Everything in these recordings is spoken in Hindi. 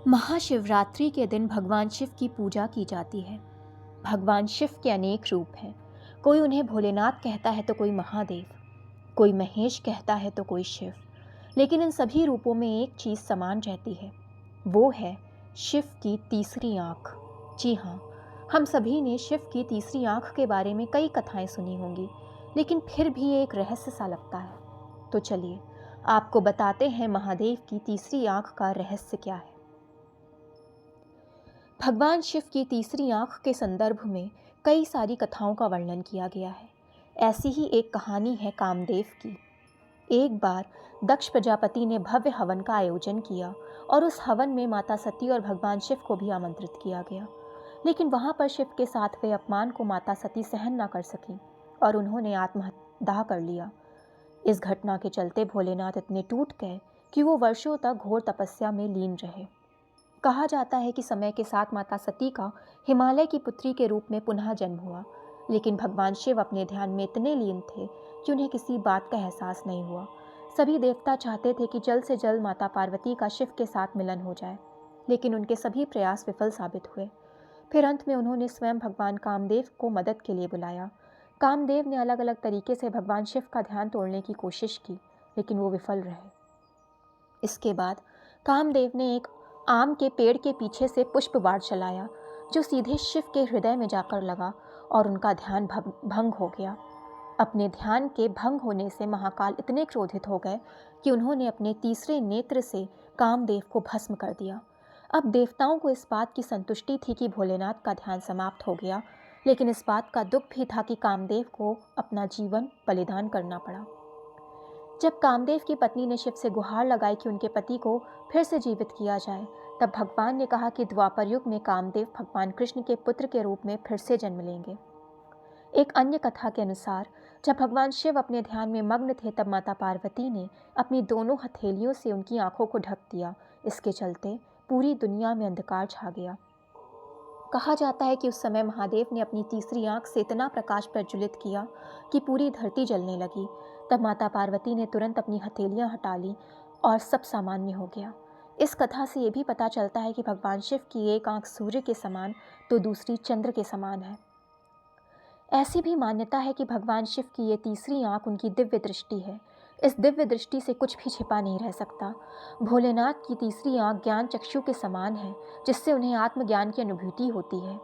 महाशिवरात्रि के दिन भगवान शिव की पूजा की जाती है। भगवान शिव के अनेक रूप हैं। कोई उन्हें भोलेनाथ कहता है तो कोई महादेव, कोई महेश कहता है तो कोई शिव। लेकिन इन सभी रूपों में एक चीज़ समान रहती है, वो है शिव की तीसरी आँख। जी हाँ, हम सभी ने शिव की तीसरी आँख के बारे में कई कथाएं सुनी होंगी, लेकिन फिर भी एक रहस्य सा लगता है। तो चलिए आपको बताते हैं महादेव की तीसरी आँख का रहस्य क्या है। भगवान शिव की तीसरी आंख के संदर्भ में कई सारी कथाओं का वर्णन किया गया है। ऐसी ही एक कहानी है कामदेव की। एक बार दक्ष प्रजापति ने भव्य हवन का आयोजन किया और उस हवन में माता सती और भगवान शिव को भी आमंत्रित किया गया। लेकिन वहां पर शिव के साथ हुए अपमान को माता सती सहन न कर सकी और उन्होंने आत्मदाह कर लिया। इस घटना के चलते भोलेनाथ इतने टूट गए कि वो वर्षों तक घोर तपस्या में लीन रहे। कहा जाता है कि समय के साथ माता सती का हिमालय की पुत्री के रूप में पुनः जन्म हुआ, लेकिन भगवान शिव अपने ध्यान में इतने लीन थे कि उन्हें किसी बात का एहसास नहीं हुआ। सभी देवता चाहते थे कि जल्द से जल्द माता पार्वती का शिव के साथ मिलन हो जाए, लेकिन उनके सभी प्रयास विफल साबित हुए। फिर अंत में उन्होंने स्वयं भगवान कामदेव को मदद के लिए बुलाया। कामदेव ने अलग अलग तरीके से भगवान शिव का ध्यान तोड़ने की कोशिश की, लेकिन वो विफल रहे। इसके बाद कामदेव ने एक आम के पेड़ के पीछे से पुष्प बाण चलाया, जो सीधे शिव के हृदय में जाकर लगा और उनका ध्यान भंग हो गया। अपने ध्यान के भंग होने से महाकाल इतने क्रोधित हो गए कि उन्होंने अपने तीसरे नेत्र से कामदेव को भस्म कर दिया। अब देवताओं को इस बात की संतुष्टि थी कि भोलेनाथ का ध्यान समाप्त हो गया, लेकिन इस बात का दुख भी था कि कामदेव को अपना जीवन बलिदान करना पड़ा। जब कामदेव की पत्नी ने शिव से गुहार लगाई कि उनके पति को फिर से जीवित किया जाए, तब भगवान ने कहा कि द्वापर युग में कामदेव भगवान कृष्ण के पुत्र के रूप में फिर से जन्म लेंगे। एक अन्य कथा के अनुसार जब भगवान शिव अपने ध्यान में मग्न थे, तब माता पार्वती ने अपनी दोनों हथेलियों से उनकी आंखों को ढक दिया। इसके चलते पूरी दुनिया में अंधकार छा गया। कहा जाता है कि उस समय महादेव ने अपनी तीसरी आंख से इतना प्रकाश प्रज्वलित किया कि पूरी धरती जलने लगी। तब माता पार्वती ने तुरंत अपनी हथेलियां हटा ली और सब सामान्य हो गया। इस कथा से ये भी पता चलता है कि भगवान शिव की एक आंख सूर्य के समान तो दूसरी चंद्र के समान है। ऐसी भी मान्यता है कि भगवान शिव की ये तीसरी आंख उनकी दिव्य दृष्टि है। इस दिव्य दृष्टि से कुछ भी छिपा नहीं रह सकता। भोलेनाथ की तीसरी आंख ज्ञान चक्षु के समान है, जिससे उन्हें आत्मज्ञान की अनुभूति होती है।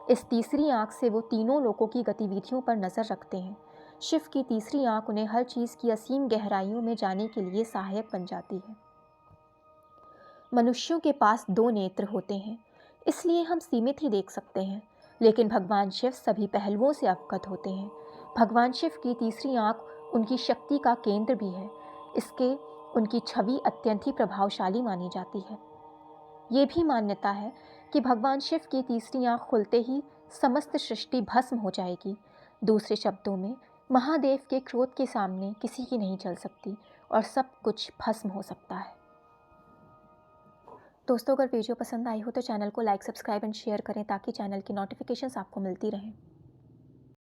इस तीसरी आंख से वो तीनों लोकों की गतिविधियों पर नजर रखते हैं। शिव की तीसरी आंख उन्हें हर चीज की असीम गहराइयों में जाने के लिए सहायक बन जाती है। मनुष्यों के पास दो नेत्र होते हैं, इसलिए हम सीमित ही देख सकते हैं, लेकिन भगवान शिव सभी पहलुओं से अवगत होते हैं। भगवान शिव की तीसरी आंख उनकी शक्ति का केंद्र भी है। इसके उनकी छवि अत्यंत ही प्रभावशाली मानी जाती है। ये भी मान्यता है कि भगवान शिव की तीसरी आंख खुलते ही समस्त सृष्टि भस्म हो जाएगी। दूसरे शब्दों में, महादेव के क्रोध के सामने किसी की नहीं चल सकती और सब कुछ भस्म हो सकता है। दोस्तों, अगर वीडियो पसंद आई हो तो चैनल को लाइक, सब्सक्राइब एंड शेयर करें ताकि चैनल की नोटिफिकेशंस आपको मिलती रहें।